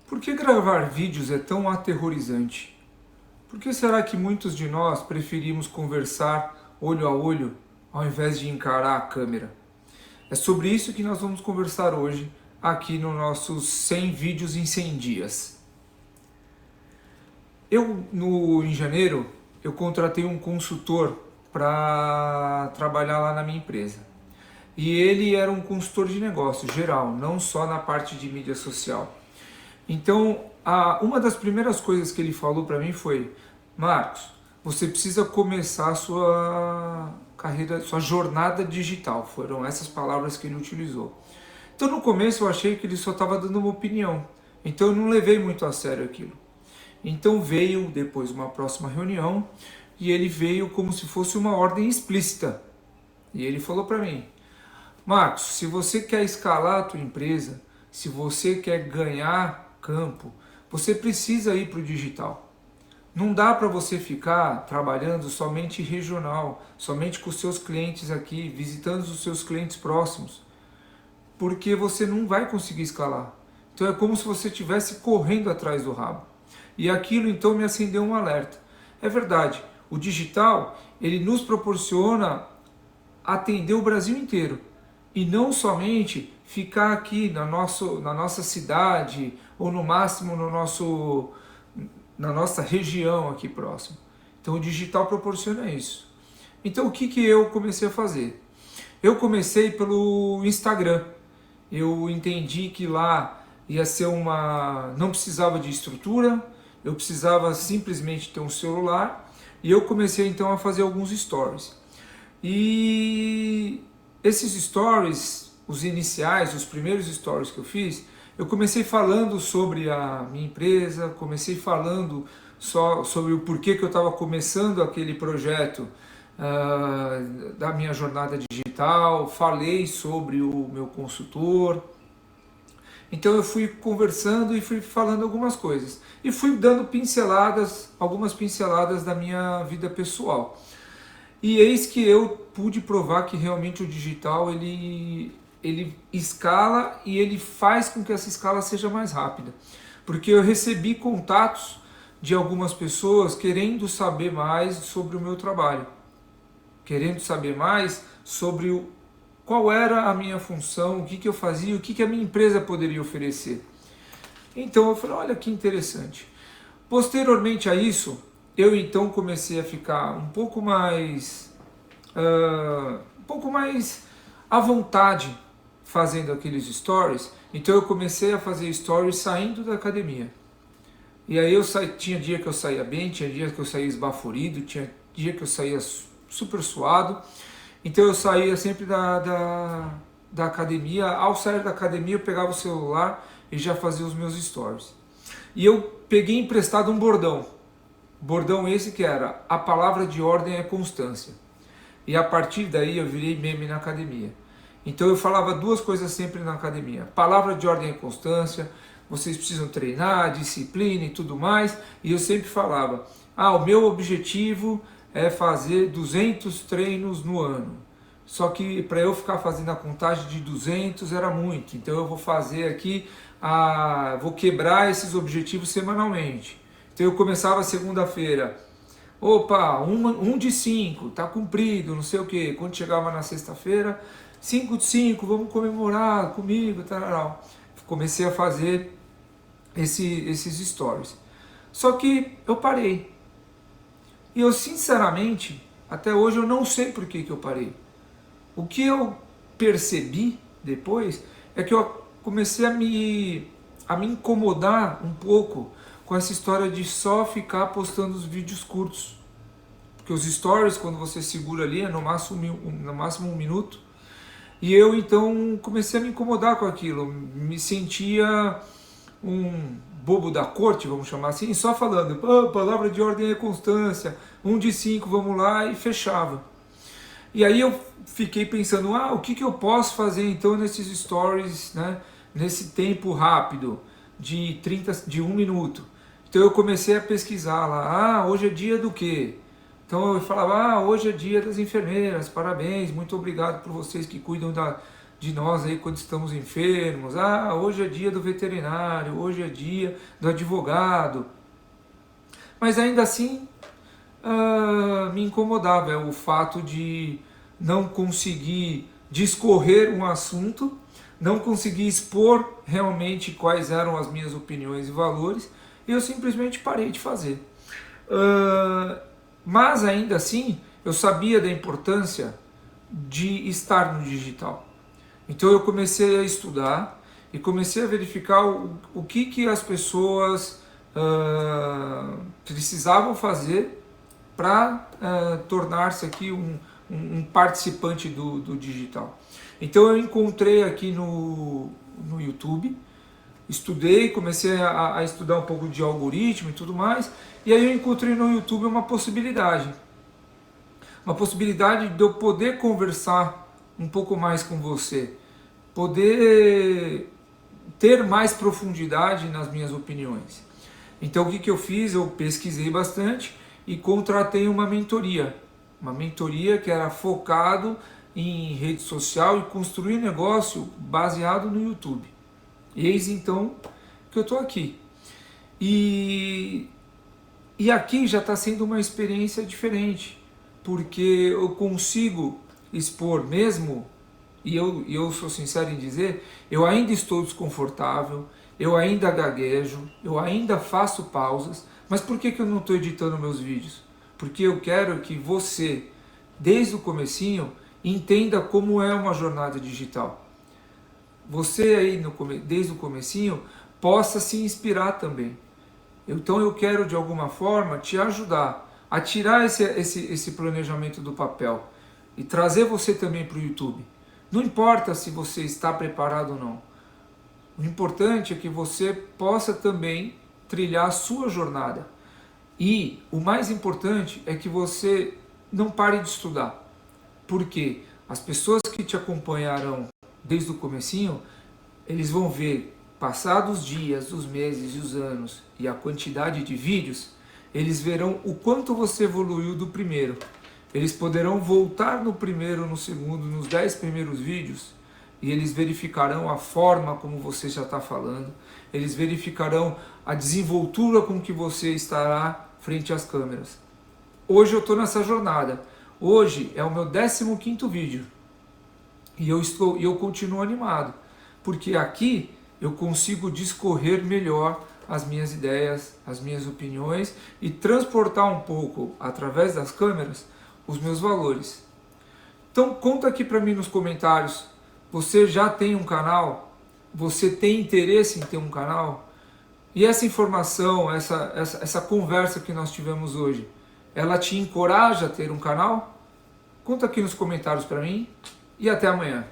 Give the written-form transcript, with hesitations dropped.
Por que gravar vídeos é tão aterrorizante? Por que será que muitos de nós preferimos conversar olho a olho ao invés de encarar a câmera? É sobre isso que nós vamos conversar hoje aqui no nossos 100 vídeos em 100 dias. Em janeiro, eu contratei um consultor para trabalhar lá na minha empresa. E ele era um consultor de negócio geral, não só na parte de mídia social. Então, uma das primeiras coisas que ele falou para mim foi: Marcos, você precisa começar a sua carreira, sua jornada digital. Foram essas palavras que ele utilizou. Então, no começo eu achei que ele só estava dando uma opinião. Então, eu não levei muito a sério aquilo. Então, veio depois uma próxima reunião e ele veio como se fosse uma ordem explícita. E ele falou para mim: Marcos, se você quer escalar a tua empresa, se você quer ganhar campo, você precisa ir para o digital. Não dá para você ficar trabalhando somente regional, somente com os seus clientes aqui, visitando os seus clientes próximos, porque você não vai conseguir escalar. Então é como se você estivesse correndo atrás do rabo. E aquilo então me acendeu um alerta. É verdade, o digital ele nos proporciona atender o Brasil inteiro. E não somente ficar aqui na nossa cidade ou no máximo na nossa região aqui próximo. Então o digital proporciona isso. Então o que eu comecei a fazer? Eu comecei pelo Instagram. Eu entendi que lá ia ser não precisava de estrutura, eu precisava simplesmente ter um celular e eu comecei então a fazer alguns stories. E esses stories, os iniciais, os primeiros stories que eu fiz, eu comecei falando sobre a minha empresa, comecei falando só sobre o porquê que eu estava começando aquele projeto da minha jornada digital, falei sobre o meu consultor. Então eu fui conversando e fui falando algumas coisas. E fui dando algumas pinceladas da minha vida pessoal. E eis que eu pude provar que realmente o digital ele escala e ele faz com que essa escala seja mais rápida. Porque eu recebi contatos de algumas pessoas querendo saber mais sobre o meu trabalho, querendo saber mais sobre qual era a minha função, o que eu fazia, o que a minha empresa poderia oferecer. Então eu falei: olha que interessante. Posteriormente a isso, eu então comecei a ficar um pouco mais à vontade fazendo aqueles stories. Então eu comecei a fazer stories saindo da academia. E aí tinha dia que eu saía bem, tinha dia que eu saía esbaforido, tinha dia que eu saía super suado. Então eu saía sempre da academia. Ao sair da academia eu pegava o celular e já fazia os meus stories. E eu peguei emprestado um bordão. Bordão esse que era: a palavra de ordem é constância. E a partir daí eu virei meme na academia. Então eu falava duas coisas sempre na academia: palavra de ordem é constância, vocês precisam treinar, disciplina e tudo mais. E eu sempre falava: o meu objetivo é fazer 200 treinos no ano. Só que para eu ficar fazendo a contagem de 200 era muito. Então eu vou fazer aqui, vou quebrar esses objetivos semanalmente. Então eu começava segunda-feira: opa, 1 de 5, tá cumprido, não sei o que. Quando chegava na sexta-feira: 5 de 5, vamos comemorar comigo, tararau. Comecei a fazer esses stories. Só que eu parei. E eu sinceramente, até hoje eu não sei por que eu parei. O que eu percebi depois é que eu comecei a me incomodar um pouco com essa história de só ficar postando os vídeos curtos. Porque os stories, quando você segura ali, é no máximo 1 minuto. E eu então comecei a me incomodar com aquilo. Me sentia um bobo da corte, vamos chamar assim, só falando: palavra de ordem é constância, 1 de 5, vamos lá, e fechava. E aí eu fiquei pensando: o que eu posso fazer então nesses stories, né, nesse tempo rápido de 1 minuto. Então eu comecei a pesquisar lá: hoje é dia do quê? Então eu falava: hoje é dia das enfermeiras, parabéns, muito obrigado por vocês que cuidam de nós aí quando estamos enfermos. Ah, hoje é dia do veterinário, hoje é dia do advogado. Mas ainda assim me incomodava o fato de não conseguir discorrer um assunto, não conseguir expor realmente quais eram as minhas opiniões e valores, e eu simplesmente parei de fazer. Mas ainda assim, eu sabia da importância de estar no digital. Então eu comecei a estudar e comecei a verificar o que as pessoas precisavam fazer para tornar-se aqui um participante do digital. Então eu encontrei aqui no YouTube, estudei, comecei a estudar um pouco de algoritmo e tudo mais, e aí eu encontrei no YouTube uma possibilidade de eu poder conversar um pouco mais com você, poder ter mais profundidade nas minhas opiniões. Então o que eu fiz? Eu pesquisei bastante e contratei uma mentoria que era focado em rede social e construir negócio baseado no YouTube. E eis então que eu estou aqui. E aqui já está sendo uma experiência diferente, porque eu consigo expor mesmo, e eu sou sincero em dizer, eu ainda estou desconfortável, eu ainda gaguejo, eu ainda faço pausas, mas por que eu não estou editando meus vídeos? Porque eu quero que você, desde o comecinho, entenda como é uma jornada digital. Você aí, desde o comecinho, possa se inspirar também. Então eu quero, de alguma forma, te ajudar a tirar esse planejamento do papel e trazer você também para o YouTube. Não importa se você está preparado ou não. O importante é que você possa também trilhar a sua jornada. E o mais importante é que você não pare de estudar. Porque as pessoas que te acompanharão desde o comecinho, eles vão ver, passados os dias, os meses e os anos e a quantidade de vídeos, eles verão o quanto você evoluiu do primeiro. Eles poderão voltar no primeiro, no segundo, nos 10 primeiros vídeos e eles verificarão a forma como você já está falando, eles verificarão a desenvoltura com que você estará frente às câmeras. Hoje eu estou nessa jornada. Hoje é o meu 15º vídeo e eu continuo animado, porque aqui eu consigo discorrer melhor as minhas ideias, as minhas opiniões e transportar um pouco, através das câmeras, os meus valores. Então conta aqui para mim nos comentários, você já tem um canal? Você tem interesse em ter um canal? E essa informação, essa conversa que nós tivemos hoje, ela te encoraja a ter um canal? Conta aqui nos comentários para mim e até amanhã.